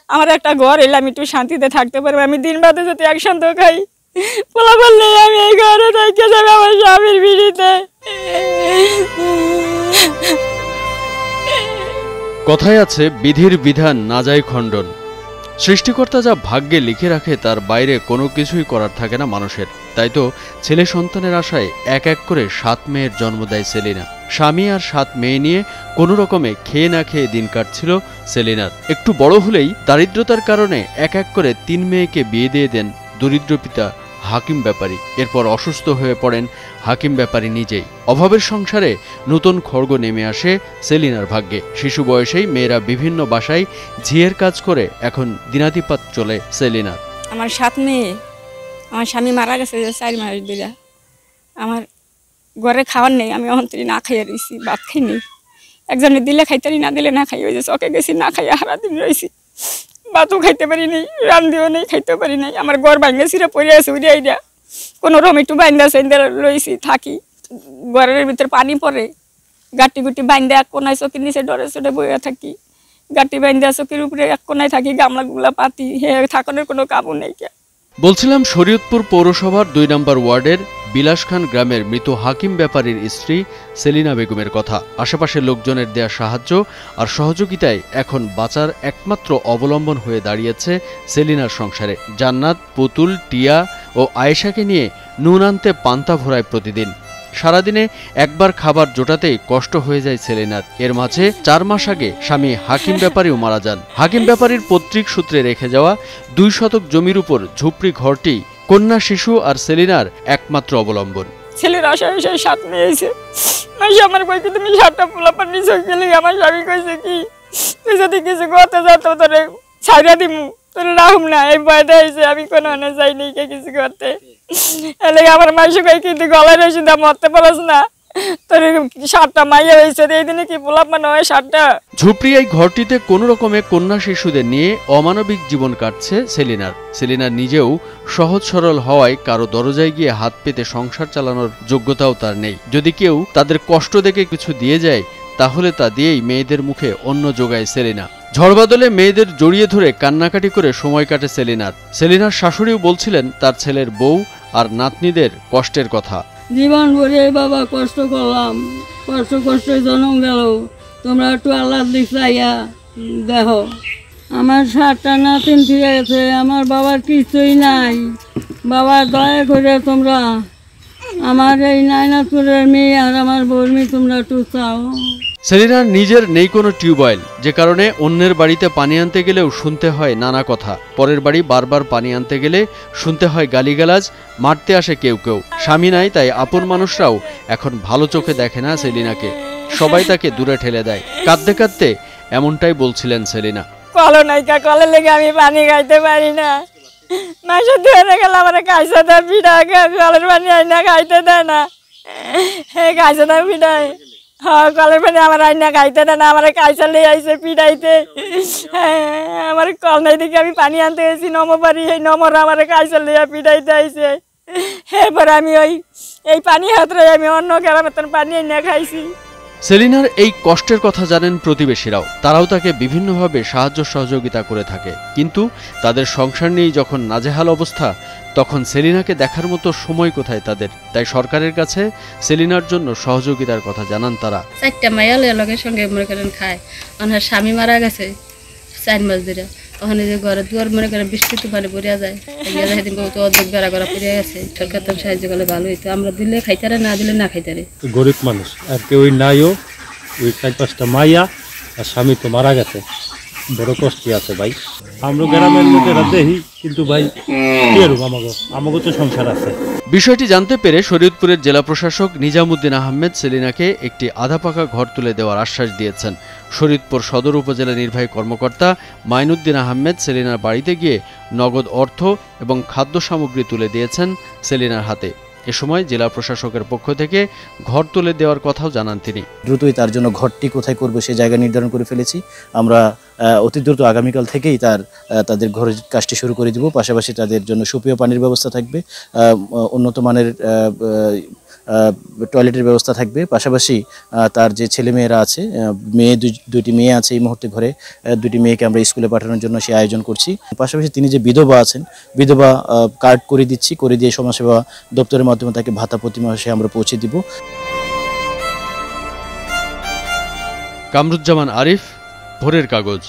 আমার একটা ঘর এলে আমি একটু শান্তিতে থাকতে পারবো। আমি দিন বাদে যদি একসাথ খাই পোলা বললে আমি এই ঘরে থেকে যাবে আমার স্বামীর বিড়িতে। কথায় আছে বিধির বিধান না যায় খণ্ডন। সৃষ্টিকর্তা যা ভাগ্যে লিখে রাখে তার বাইরে কোনো কিছুই করার থাকে না মানুষের। তাই তো ছেলে সন্তানের আশায় এক এক করে 7 মেয়ের জন্ম দেয় সেলিনা। স্বামী আর 7 মেয়ে নিয়ে কোনো রকমে খেয়ে না খেয়ে দিন কাটছিল সেলিনার। একটু বড় হলেই দারিদ্রতার কারণে এক এক করে 3 মেয়েকে বিয়ে দিয়ে দেন দরিদ্র পিতা হাকিম ব্যাপারী। এরপর অসুস্থ হয়ে পড়েন হাকিম ব্যাপারী নিজেই। অভাবের সংসারে নতুন খড়গ নেমে আসে সেলিনার ভাগ্যে। শিশু বয়সেই মেয়েরা বিভিন্ন বাসায় ঝিয়ের কাজ করে এখন দিনাতিপাত চলে সেলিনার। আমার 7 মেয়ে, আমার স্বামী মারা গেছে 4 মাস ধরে। আমার ঘরে খাওয়ার নেই, আমি অন্তরি না খাইয়ে রয়েছি, ভাত খাই নেই। একজনে দিলে খাইতারি, না দিলে না খাই। ওই যে চকে গেছি, না খাইয়া সারাদিন রয়েছি, ভাতও খাইতে পারি নাই, রান্ধিও নেই, খাইতে পারি নাই। আমার ঘর ভাঙে ছিঁড়ে পড়ে আছে উড়িয়া, কোনো রকম একটু বাইন্দা সাইন্দা রয়েছি, থাকি। ঘরের ভিতরে পানি পড়ে, গাটি গুটি বাইন্দা এক কোনায় চকির নিচে ডরে চড়ে বইয়া থাকি। গাটি বাইন্দা চকির উপরে এক কোনায় থাকি, গামলাগুলা পাতি, হে থাকানোর কোনো কাবু নেই। বলছিলাম শরীয়তপুর পৌরসভার 2 নম্বর ওয়ার্ডের বিলাসখান গ্রামের মৃত হাকিম ব্যাপারীর স্ত্রী সেলিনা বেগমের কথা। আশেপাশের লোকজনের দেয়া সাহায্য আর সহযোগিতায় এখন বাঁচার একমাত্র অবলম্বন হয়ে দাঁড়িয়েছে সেলিনার সংসারে। জান্নাত, পুতুল, টিয়া ও আয়েশাকে নিয়ে নুন আনতে পান্তা ভরায় প্রতিদিন। সারাদিনে একবার খাবার জোটাতেই কষ্ট হয়ে যায় সেলিনার। এর মাঝে 4 মাস আগে স্বামী হাকিম ব্যাপারীও মারা যান। হাকিম ব্যাপারীর পৈতৃক সূত্রে রেখে যাওয়া 2 শতক জমির উপর ঝুপড়ি ঘরটি কন্যা, শিশু আর সেলিনার একমাত্র অবলম্বন। ছেলের আশায় 7 মেয়ে হয়েছে। আমার কইকে তুমি 7টা পোলাপান নিয়ে গেলে, আমার স্বামী কইছে কি তুই যদি কিছু করতে যা তো তোরে ছাইরা দিমু, তোর রাহুম না। এই ভয়টা হয়েছে, আমি কোনো যাই নেই কিছু করতে। এলে আমার মাসে কই কিন্তু গলায় রয়েছে দা মরতে পারস না, তোর 7টা মাইয়া হয়েছে, এই দিনে কি পোলাপান হয় 7টা। ঝুপড়ি এই ঘরটিতে কোনো রকমে কন্যা শিশুদের নিয়ে অমানবিক জীবন কাটছে সেলিনার। সেলিনার নিজেও সহজ সরল হওয়ায় কারো দরজায় গিয়ে হাত পেতে সংসার চালানোর যোগ্যতাও তার নেই। যদি কেউ তাদের কষ্ট দেখে কিছু দিয়ে যায় তাহলে তা দিয়েই মেয়েদের মুখে অন্ন যোগায় সেলিনা। ঝড়বাদলে মেয়েদের জড়িয়ে ধরে কান্নাকাটি করে সময় কাটে সেলিনার। সেলিনার শাশুড়িও বলছিলেন তার ছেলের বউ আর নাতনিদের কষ্টের কথা। জীবন ভরে বাবা কষ্ট করলাম, কষ্ট জন্ম গেল, তোমরা একটু আল্লাহর দিক চাইয়া দেখো। আমার 7টা নাতিন ঠিক আছে, আমার বাবার কিছুই নাই। বাবার দয়া করে তোমরা আমার এই নাইনাতুরের মেয়ে আর আমার বউর মেয়ে তোমরা একটু চাও। সেলিনার নিজের নেই কোনো টিউবওয়েল, যে কারণে অন্যের বাড়িতে পানি আনতে গেলেও শুনতে হয় নানা কথা। পরের বাড়ি বারবার পানি আনতে গেলে শুনতে হয় গালিগালাজ, মারতে আসে কেউ কেউ। স্বামী নাই, তাই আপন মানুষরাও এখন ভালো চোখে দেখে না সেলিনাকে। সবাই তাকে দূরে ঠেলে দেয়। কাঁদতে কাঁদতে এমনটাই বলছিলেন সেলিনা। কল নাই, কলের লেগে আমি পানি খাইতে পারি না। মাসে ধরে গেলে আমার কাইসা দেয় পিঠা, কলের পানি আইনা খাইতে দেয় না। কাইসা দেয় পিঠায়, হ্যাঁ কলের পানি আমার আইনা খাইতে দেয় না। আমার কাইসা লিয়ে আইসে পিঠাইতে। আমার কল নাই দেখে আমি পানি আনতে গেছি নমবাড়ি, এই নমর আমার কাইসা লিয়ে পিঠাইতে আইসে। এরপরে আমি এই পানি হাতরে আমি অন্য গ্রামের পানি আইনা খাইছি। সেলিনার এই কষ্টের কথা জানেন প্রতিবেশীরাও। তারাও তাকে বিভিন্নভাবে সাহায্য সহযোগিতা করে থাকে। কিন্তু তাদের সংসার নিয়েই যখন নাজেহাল অবস্থা, তখন সেলিনাকে দেখার মতো সময় কোথায় তাদের। তাই সরকারের কাছে সেলিনার জন্য সহযোগিতার কথা জানান তারা। 4টা মাইয়া লগের সঙ্গে মনে করেন খায়। ওনার স্বামী মারা গেছে 4 মাস ধরে। ওখানে যে ঘরে দুয়ার মনে করেন বৃষ্টি তুফানে পড়িয়া যায়, সেদিন তো অর্ধেক বেড়া করা পড়িয়া গেছে। সরকার তো সাহায্য করলে ভালো হইতো। আমরা দিলে খাইতারে, না দিলে না খাইতারে। গরিব মানুষ আর কেউ নাইও, ওই 4-5টা মাইয়া আর স্বামী তো মারা গেছে। বড় কষ্টে আছে ভাই। আমরা গ্রামের লোকেরা দেখি, কিন্তু ভাই কি আর আমাগো তো সংসার আছে। বিষয়টি জানতে পেরে শরীয়তপুরের জেলা প্রশাসক নিজামুদ্দিন আহমেদ সেলিনাকে একটি আধা পাকা ঘর তুলে দেওয়ার আশ্বাস দিয়েছেন। শরীয়তপুর সদর উপজেলা নির্বাহী কর্মকর্তা মাইনুদ্দিন আহমেদ সেলিনার বাড়িতে গিয়ে নগদ অর্থ এবং খাদ্য সামগ্রী তুলে দিয়েছেন সেলিনার হাতে। এ সময় জেলা প্রশাসকের পক্ষ থেকে ঘর তুলে দেওয়ার কথাও জানান তিনি। দ্রুতই তার জন্য ঘরটি কোথায় করবো সে জায়গা নির্ধারণ করে ফেলেছি আমরা। অতি দ্রুত আগামীকাল থেকেই তাদের ঘরের কাজটি শুরু করে দিব। পাশাপাশি তাদের জন্য সুপেয় পানির ব্যবস্থা থাকবে, উন্নত মানের টয়লেটের ব্যবস্থা থাকবে। পাশাপাশি তার যে ছেলেমেয়েরা আছে, দুইটি মেয়ে আছে এই মুহূর্তে ঘরে, দুটি মেয়েকে আমরা স্কুলে পাঠানোর জন্য সে আয়োজন করছি। পাশাপাশি তিনি যে বিধবা আছেন, বিধবা কার্ড করে দিচ্ছি, করে দিয়ে সমাজসেবা দপ্তরের মাধ্যমে তাকে ভাতা প্রতি মাসে আমরা পৌঁছে দিব। কামরুজ্জামান আরিফ, ভোরের কাগজ।